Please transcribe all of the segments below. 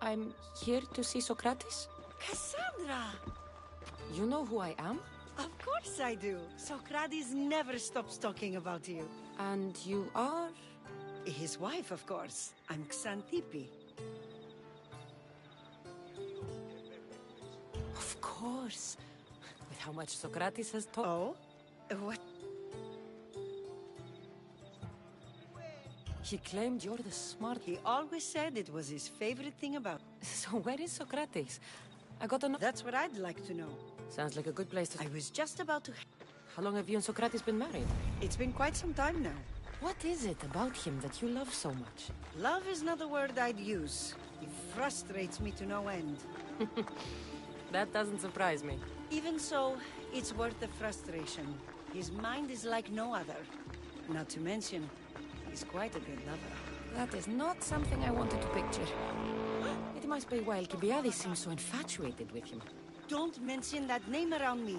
I'm here to see Socrates. Cassandra! You know who I am? Of course I do. Socrates never stops talking about you. And you are? His wife, of course. I'm Xantippe. Of course. With how much Socrates has taught. Oh? What? He claimed you're the smart. He always said it was his favorite thing about. So where is Socrates? I got to know. That's what I'd like to know. Sounds like a good place to. I was just about to. How long have you and Socrates been married? It's been quite some time now. What is it about him that you love so much? Love is not a word I'd use. He frustrates me to no end. That doesn't surprise me. Even so, it's worth the frustration. His mind is like no other. Not to mention, he's quite a good lover. That is not something I wanted to picture. It must be why Alcibiades seems so infatuated with him. Don't mention that name around me.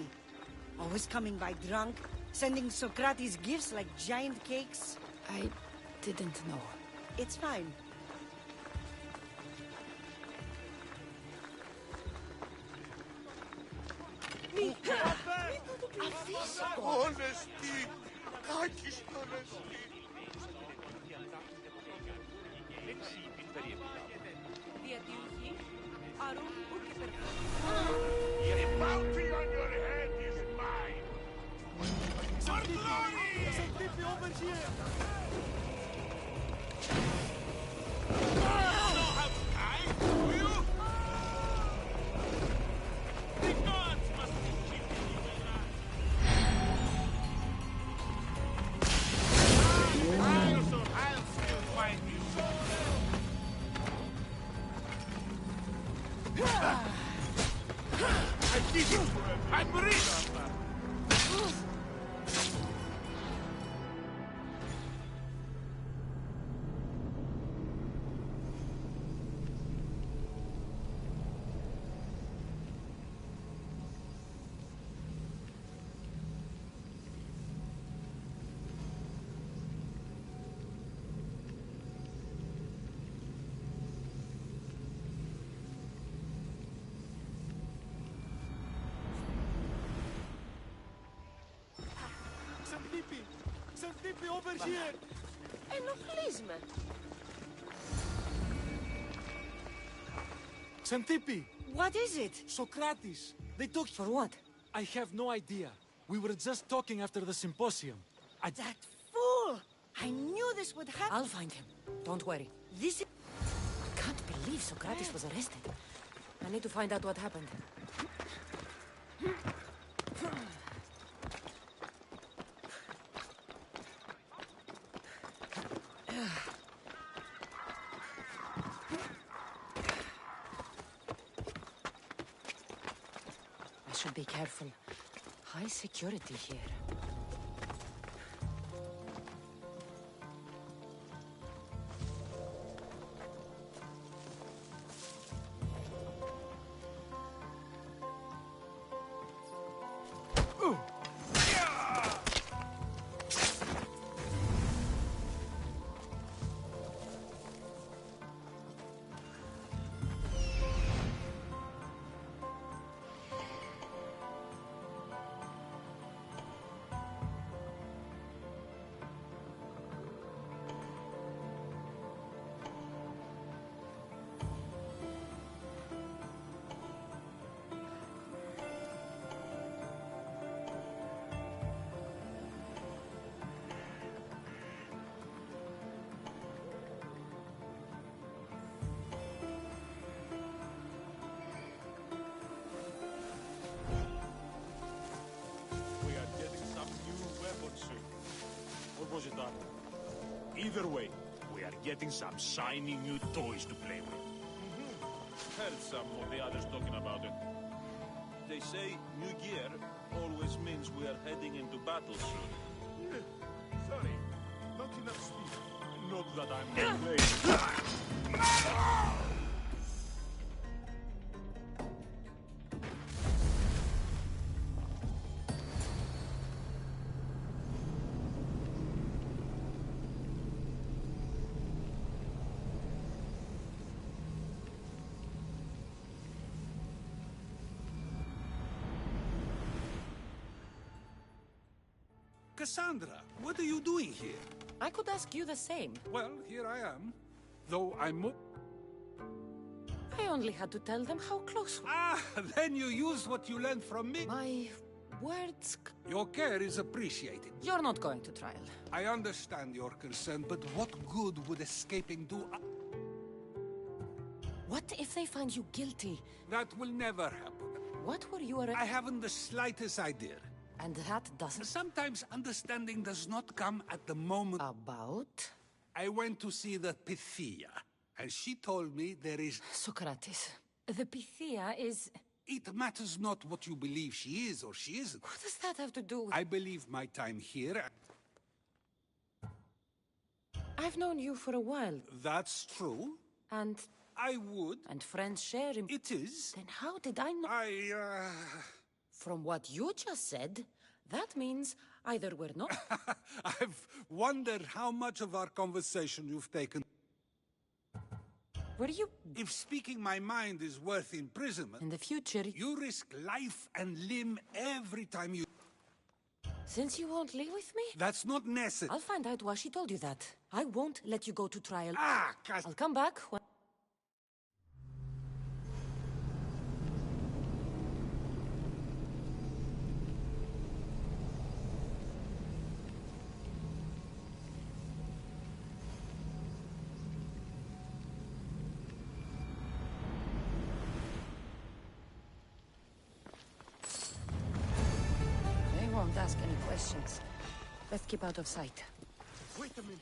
Always coming by drunk, sending Socrates gifts like giant cakes. I didn't know. It's fine. Honesty! Kakis honesty! The bounty on your head is mine! For glory! Over here! You know how to die, do you? The gods must be keeping you alive! I'll still find you. I did it for him! I'm rich! Xantippe, over here! Ενοχλείς με. Xantippe! What is it? Socrates! They took... For what? I have no idea. We were just talking after the symposium. That fool! I knew this would happen. I'll find him. Don't worry. This is... I can't believe Socrates was arrested. I need to find out what happened. I should be careful. High security here. Was it done? Either way, we are getting some shiny new toys to play with. Heard some of the others talking about it. They say new gear always means we are heading into battle soon. Sorry, not enough speed. Not that I'm late. Cassandra, what are you doing here? I could ask you the same. Well, here I am. Though I'm... I only had to tell them how close we... Ah, then you used what you learned from me. My words... Your care is appreciated. You're not going to trial. I understand your concern, but what good would escaping do? What if they find you guilty? That will never happen. What were you I haven't the slightest idea. And that doesn't... Sometimes understanding does not come at the moment. About? I went to see the Pythia, and she told me there is... So크rates. The Pythia is... It matters not what you believe she is or she isn't. What does that have to do with... I believe my time here... I've known you for a while. That's true. And... I would. And friends share in... It is. Then how did I know... From From what you just said, that means either we're not... I've wondered how much of our conversation you've taken. Were you... If speaking my mind is worth imprisonment... In the future... You risk life and limb every time you... Since you won't live with me? That's not necessary. I'll find out why she told you that. I won't let you go to trial. I'll come back when... They won't ask any questions. Let's keep out of sight. Wait a minute.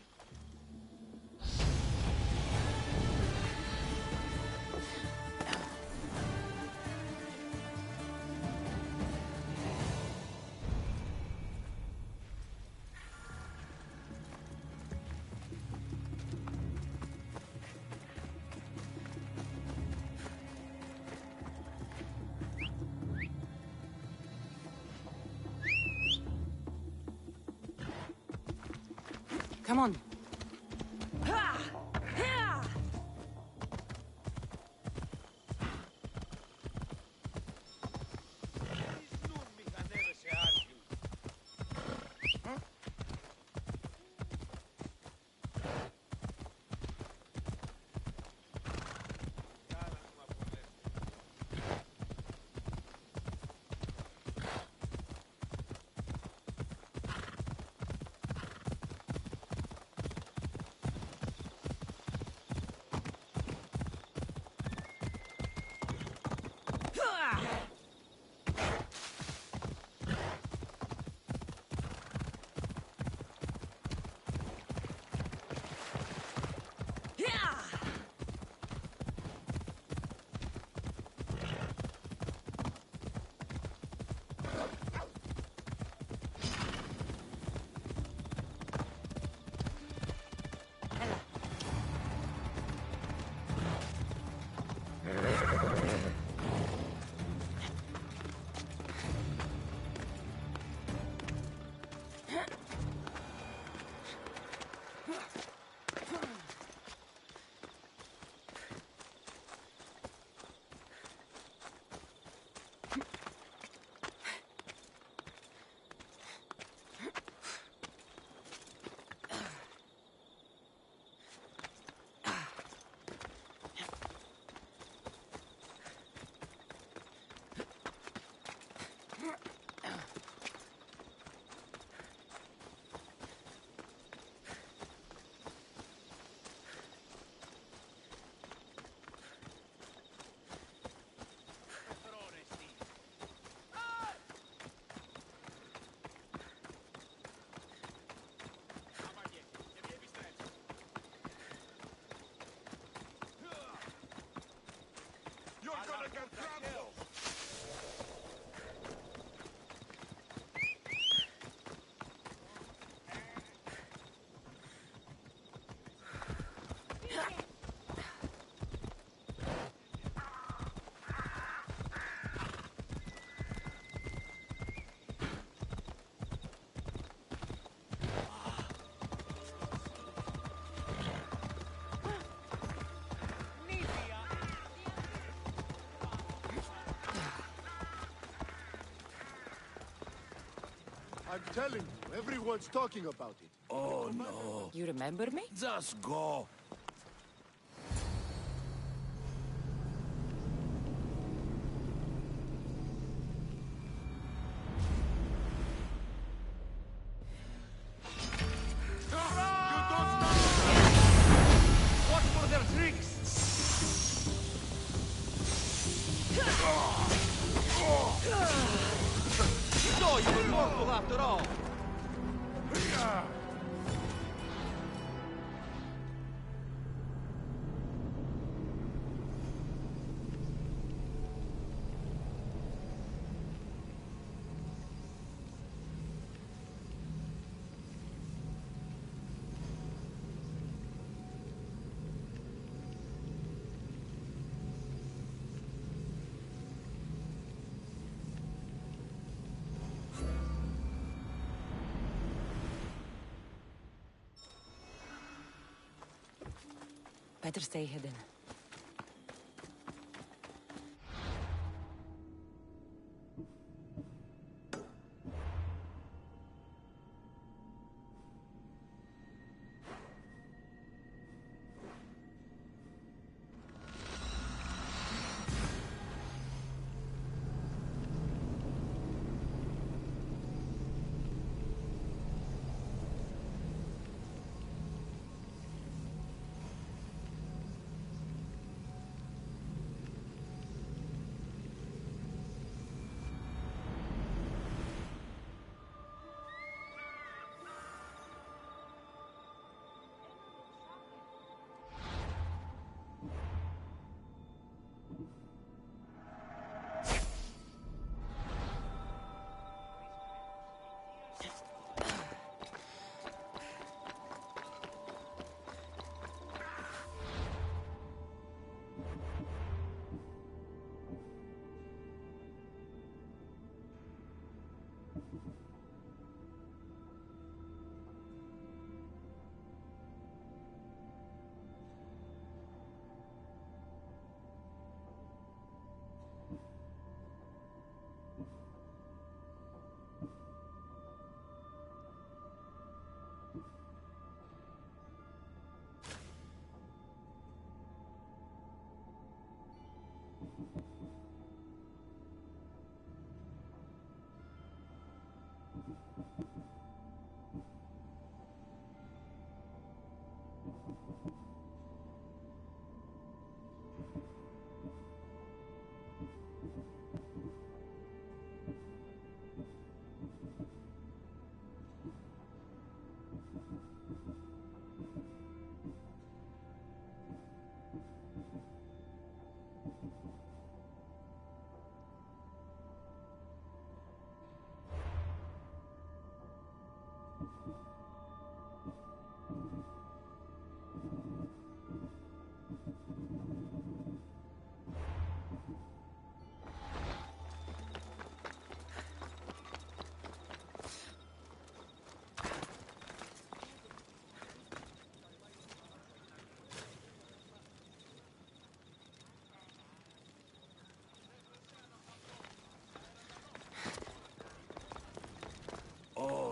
Come on. I'm telling you, everyone's talking about it. Oh, no. You remember me? Just go. Better stay hidden.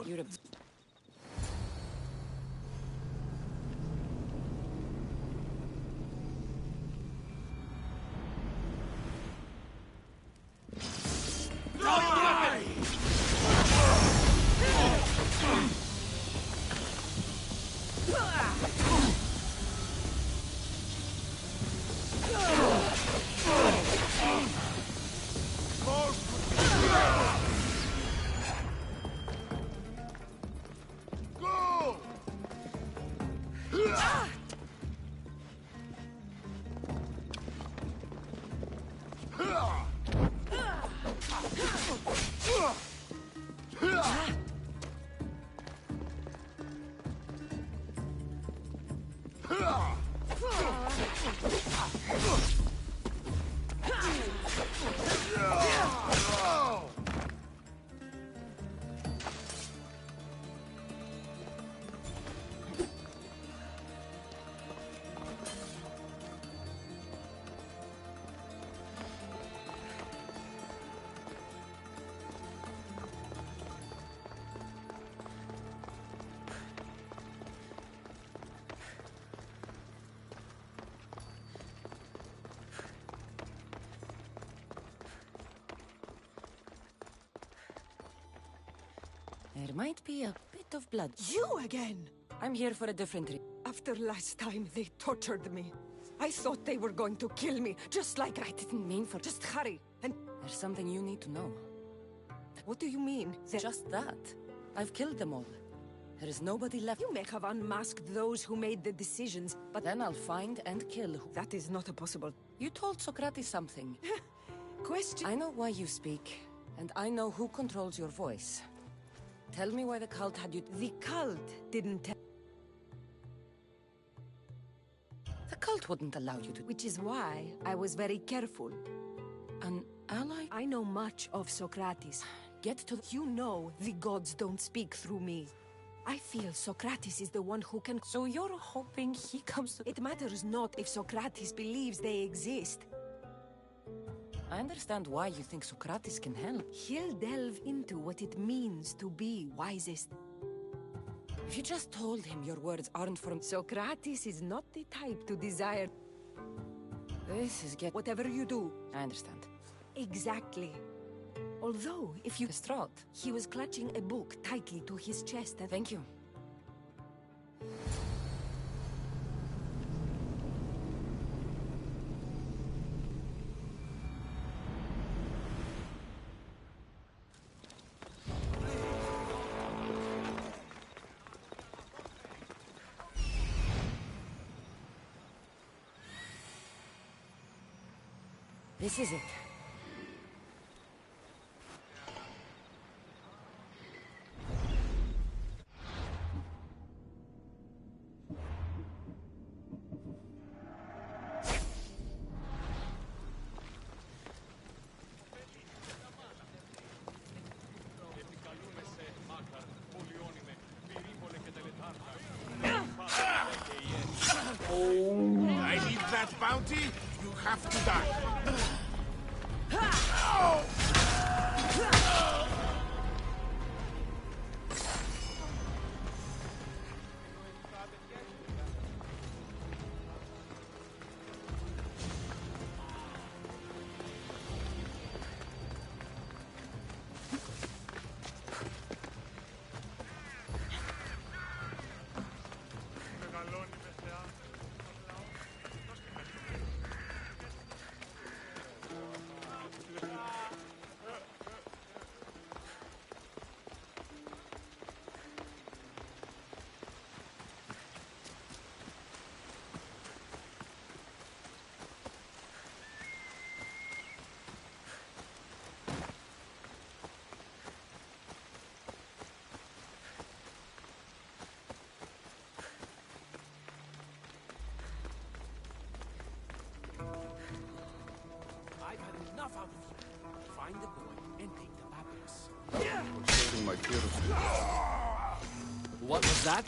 You're a... There might be a bit of blood. You again! I'm here for a different reason. After last time, they tortured me. I thought they were going to kill me, just like I Didn't mean for... Just hurry, and There's something you need to know. what do you mean? Just that. I've killed them all. There is nobody left. You may have unmasked those who made the decisions, but Then I'll find and kill who... that is not possible. You told Socrates something. Question? I know why you speak, and I know who controls your voice. Tell me why the cult had you... The cult didn't tell, The cult wouldn't allow you to... which is why I was very careful. An ally? I know much of Socrates. Get to... You know the gods don't speak through me. I feel Socrates is the one who can... So you're hoping he comes to... It matters not if Socrates believes they exist. I understand why you think Socrates can help. He'll delve into what it means to be wisest. If you just told him your words aren't from... Socrates is not the type to desire This is get... whatever you do. I understand. Exactly. Although, if you... Distraught. He was clutching a book tightly to his chest and... Thank you. This is it. I need that bounty, you have to die. I've had enough out of you. Find the boy and take the papyrus. Saving my tears. What was that?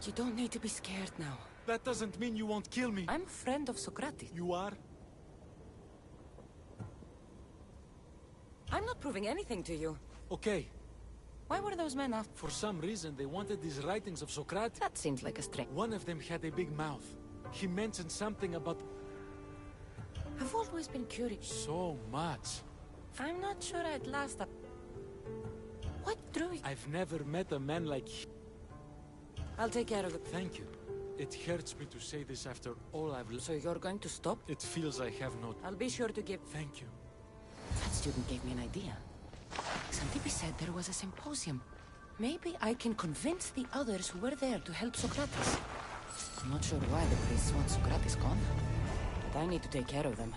You don't need to be scared now. That doesn't mean you won't kill me. I'm a friend of Socrates. You are? I'm not proving anything to you. Okay. Why were those men after? For some reason, they wanted these writings of Socrates. That seems like a stretch. One of them had a big mouth. He mentioned something about I've always been curious. so much. I'm not sure I'd last up. What drew you? I've never met a man like him. I'll take care of it. Thank you. It hurts me to say this after all I've So you're going to stop? It feels I have no... I'll be sure to give... Thank you. That student gave me an idea. Xantippe said there was a symposium. Maybe I can convince the others who were there to help Socrates. I'm not sure why the priests want Socrates gone, but I need to take care of them.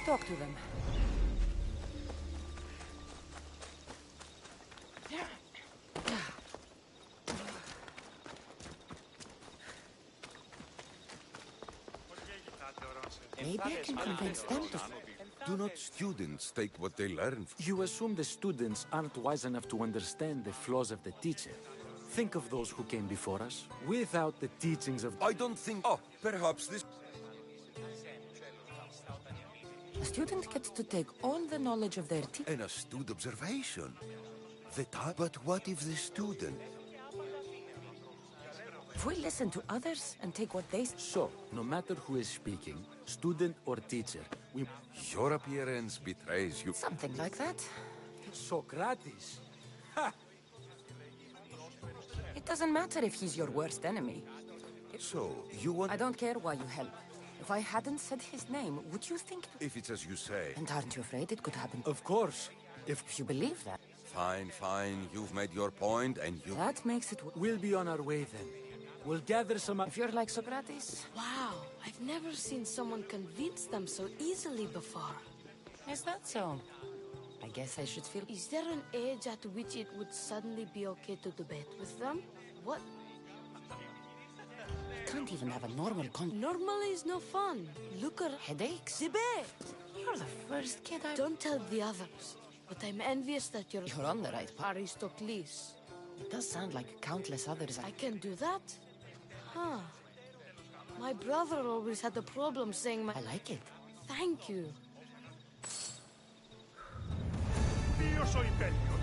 talk to them. Maybe I can convince them to... Do not students take what they learn? You assume the students aren't wise enough to understand the flaws of the teacher. Think of those who came before us, without the teachings of... I don't think... Oh, perhaps this... A student gets to take all the knowledge of their teacher. An astute observation. But what if the student... If we listen to others and take what they say... So, no matter who is speaking, student or teacher, we... Your appearance betrays you. Something like that. Socrates! It doesn't matter if he's your worst enemy. So, you want... I don't care why you help. If I hadn't said his name, would you think... If it's as you say. And aren't you afraid it could happen? Of course. If you believe that. Fine. You've made your point and you... That makes it... We'll be on our way then. We'll gather some... If you're like Socrates... Wow, I've never seen someone convince them so easily before. Is that so? I guess I should feel... Is there an age at which it would suddenly be okay to debate with them? What? I can't even have a normal Normal is no fun. Look at... Headaches? Debate! You're the first kid I... Don't tell the others, but I'm envious that you're on the right path. Aristocles. It does sound like countless others I can do that? Huh. My brother always had a problem saying my... I like it. Thank you. Ποιος ο υπέτειος?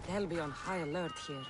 They'll be on high alert here.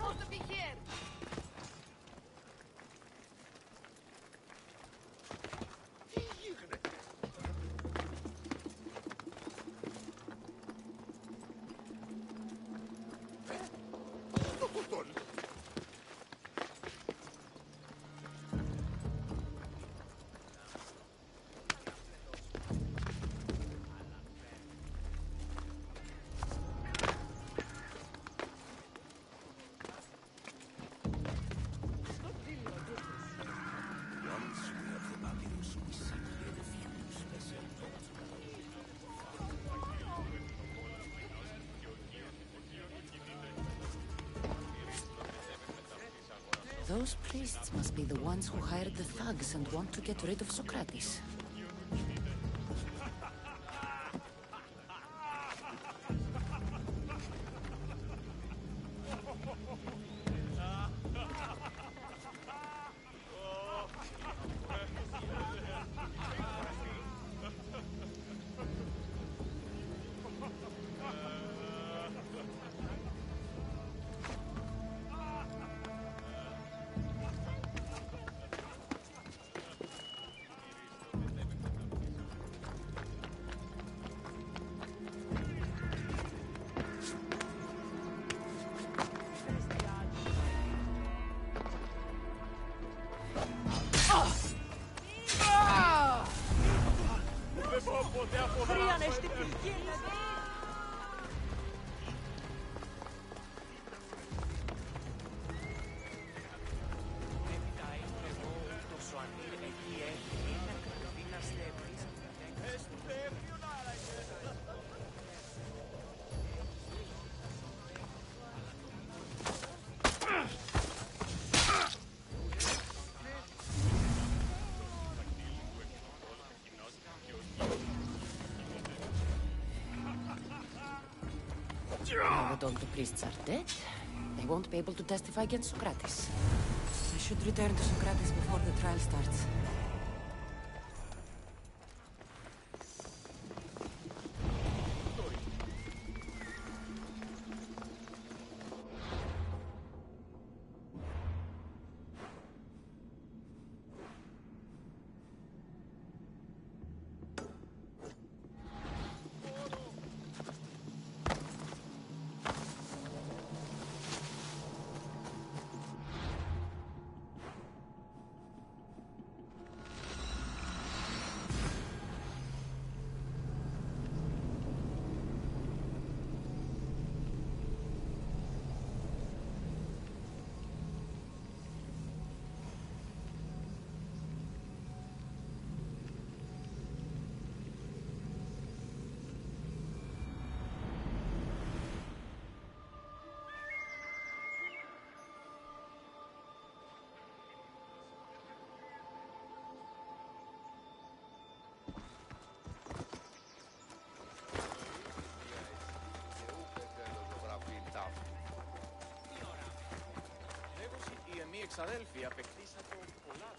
supposed to be here! Those priests must be the ones who hired the thugs and want to get rid of Socrates. Now that all the priests are dead, they won't be able to testify against Socrates. I should return to Socrates before the trial starts. Εξαδέλφοι, απεκτήσατε πολλά.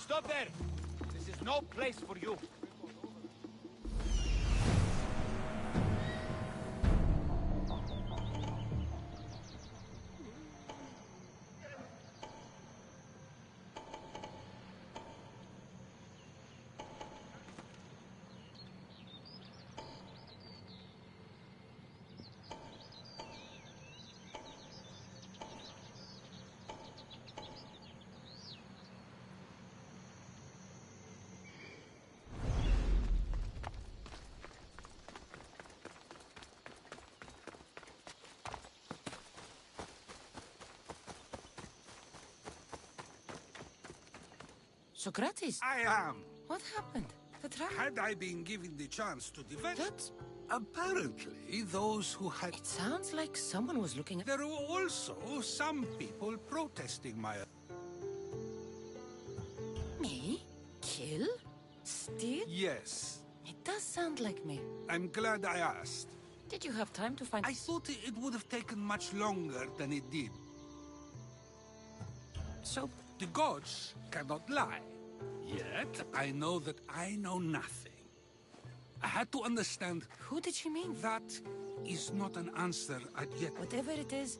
Stop there! This is no place for you. Socrates? I am. What happened? The trial? Had I been given the chance to defend... That's... Apparently, those who had... It sounds like someone was looking at... There were also some people protesting my... Me? Kill? Steal? Yes. It does sound like me. I'm glad I asked. Did you have time to find... I thought it would have taken much longer than it did. So, The gods cannot lie. Yet, I know that I know nothing. I had to understand who did she mean? that is not an answer I'd yet. Whatever it is,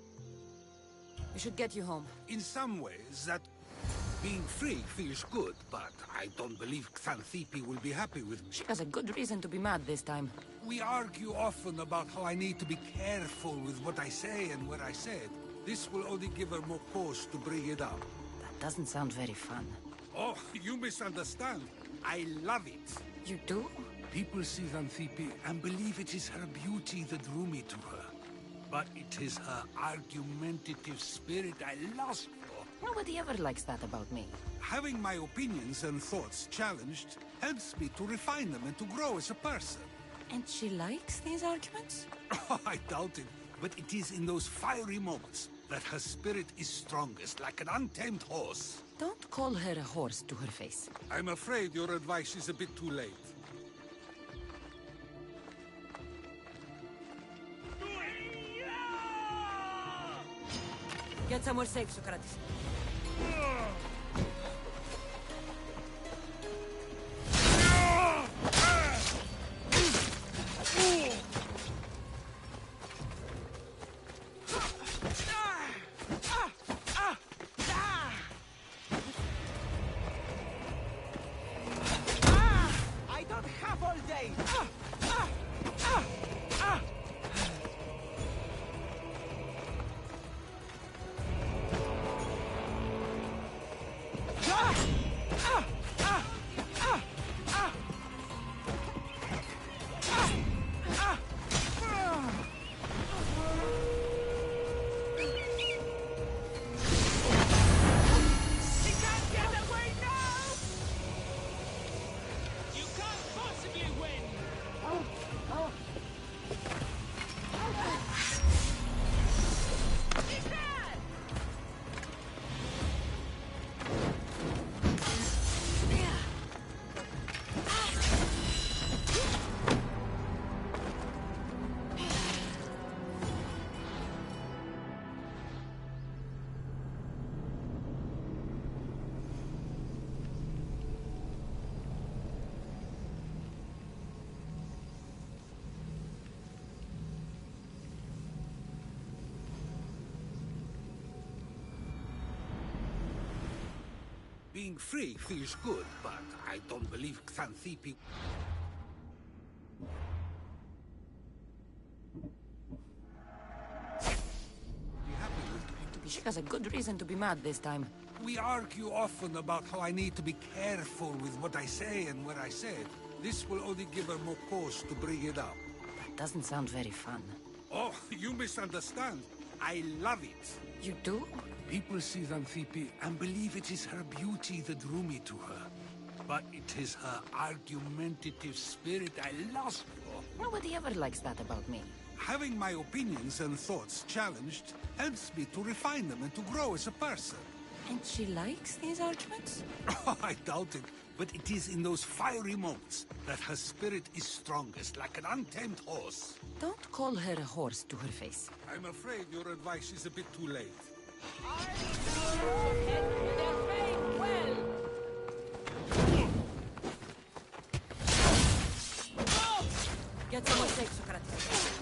we should get you home. In some ways, that being free feels good, but I don't believe Xanthippe will be happy with me. She has a good reason to be mad this time. We argue often about how I need to be careful with what I say and where I say it. This will only give her more cause to bring it up. That doesn't sound very fun. Oh, you misunderstand. I love it. You do? People see Xanthippe and believe it is her beauty that drew me to her. But it is her argumentative spirit I lust for. Nobody ever likes that about me. Having my opinions and thoughts challenged helps me to refine them and to grow as a person. And she likes these arguments? Oh, I doubt it. But it is in those fiery moments that her spirit is strongest, like an untamed horse. Don't call her a horse to her face. I'm afraid your advice is a bit too late. Get somewhere safe, Socrates. I don't have all day! Being free feels good, but I don't believe Xanthippe... She has a good reason to be mad this time. We argue often about how I need to be careful with what I say and where I say it. This will only give her more cause to bring it up. That doesn't sound very fun. Oh, you misunderstand. I love it. You do? People see Xanthippe and believe it is her beauty that drew me to her. But it is her argumentative spirit I lust for. Nobody ever likes that about me. Having my opinions and thoughts challenged helps me to refine them and to grow as a person. And she likes these arguments? Oh, I doubt it. But it is in those fiery moments that her spirit is strongest, like an untamed horse. Don't call her a horse to her face. I'm afraid your advice is a bit too late. Get somewhere safe, Socrates.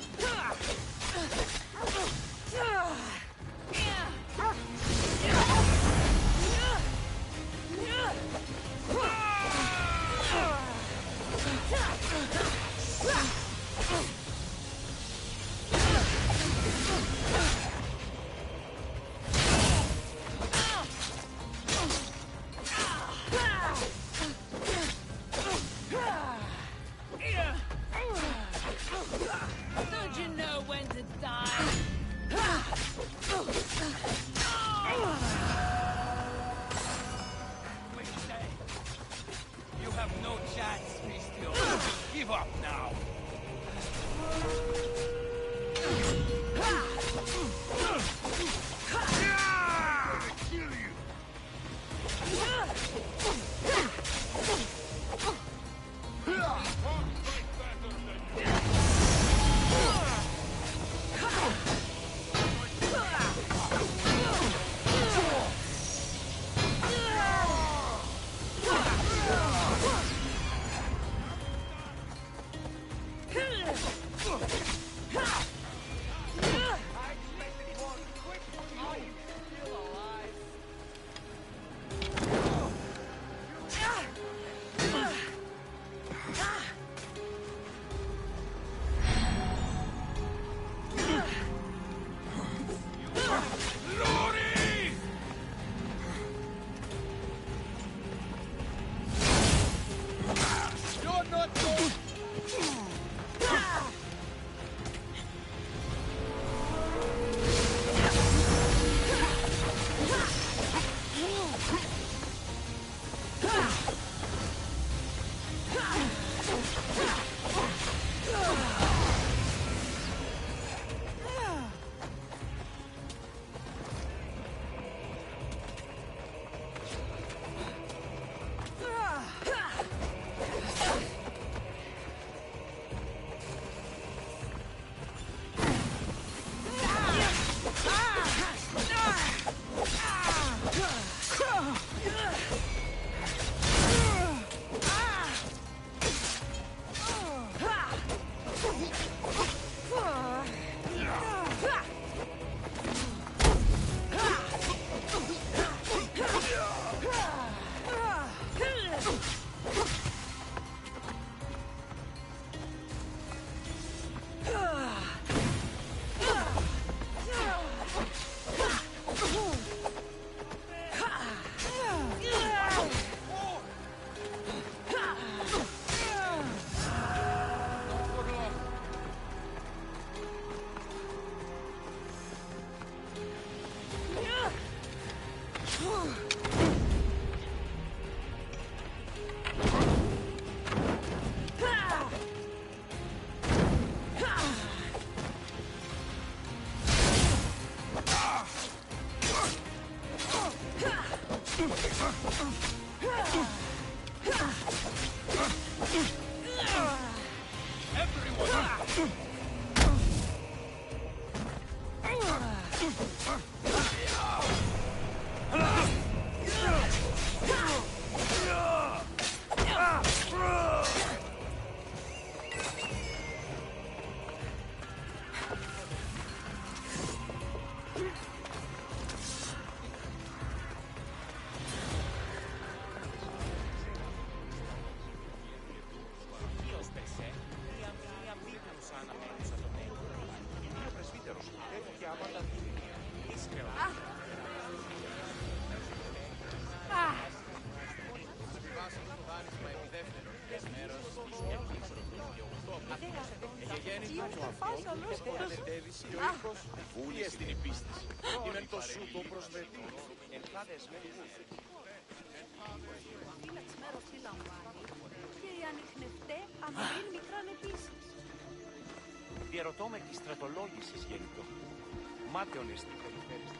Διαρωτώ με τη στρατολόγηση γενικό. Μάταιονες την περιφέρειες.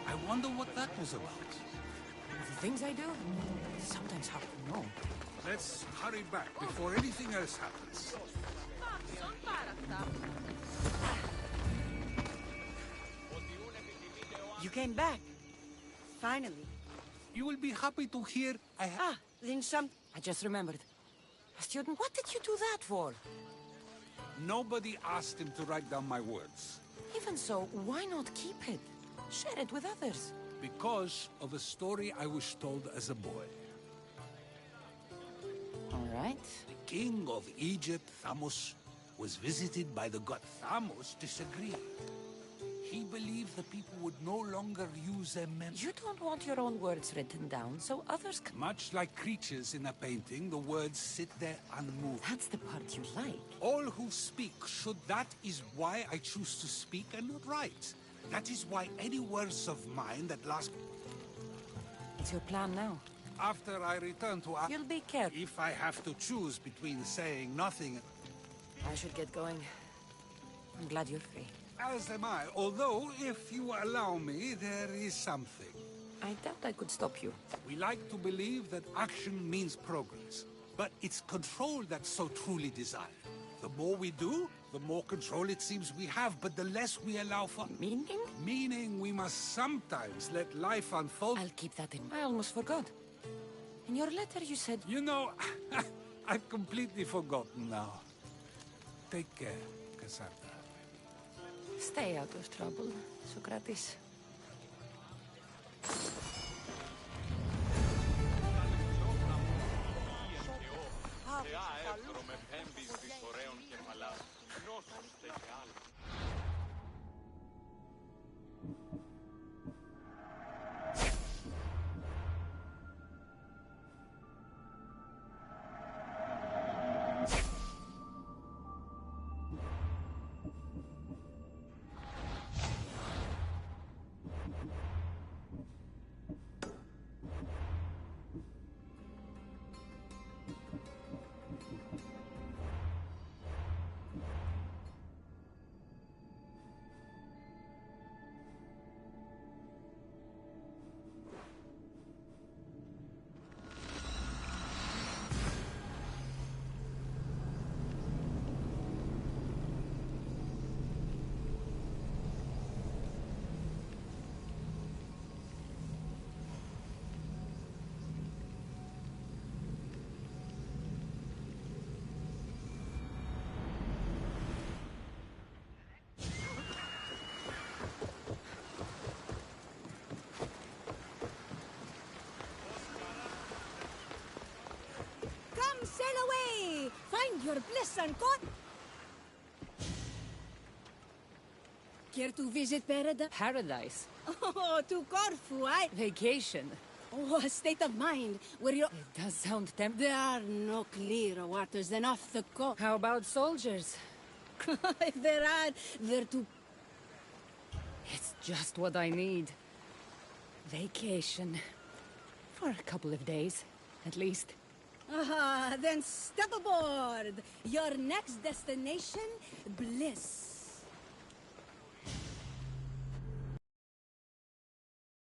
I wonder what that was about. The things I do, it's sometimes hard to know. Let's hurry back before anything else happens. You came back. Finally. You will be happy to hear I have... Ah, then some... I just remembered. A student, what did you do that for? Nobody asked him to write down my words. Even so, why not keep it? Share it with others. Because of a story I was told as a boy. All right. The king of Egypt, Thamos, was visited by the god Thamos disagreed. He believed the people would no longer use their memory. You don't want your own words written down, so others can... Much like creatures in a painting, the words sit there unmoved. That's the part you like. All who speak should. That is why I choose to speak and not write. That is why any words of mine that last... It's your plan now. After I return to... You'll be careful. If I have to choose between saying nothing... I should get going. I'm glad you're free. As am I, although, if you allow me, there is something. I doubt I could stop you. We like to believe that action means progress, but it's control that's so truly desired. The more we do, the more control it seems we have, but the less we allow for... Meaning? Meaning we must sometimes let life unfold. I'll keep that in mind. I almost forgot. In your letter you said... You know, I've completely forgotten now. Take care, Cassandra. Stay out of trouble, Socrates. Sail away! Find your bliss and God! Care to visit Paradise? Paradise? Oh, to Corfu, Vacation? Oh, a state of mind where you... It does sound tempting. There are no clearer waters than off the coast. How about soldiers? If there are, they're too... It's just what I need. Vacation. For a couple of days, at least. Then step aboard! Your next destination, bliss.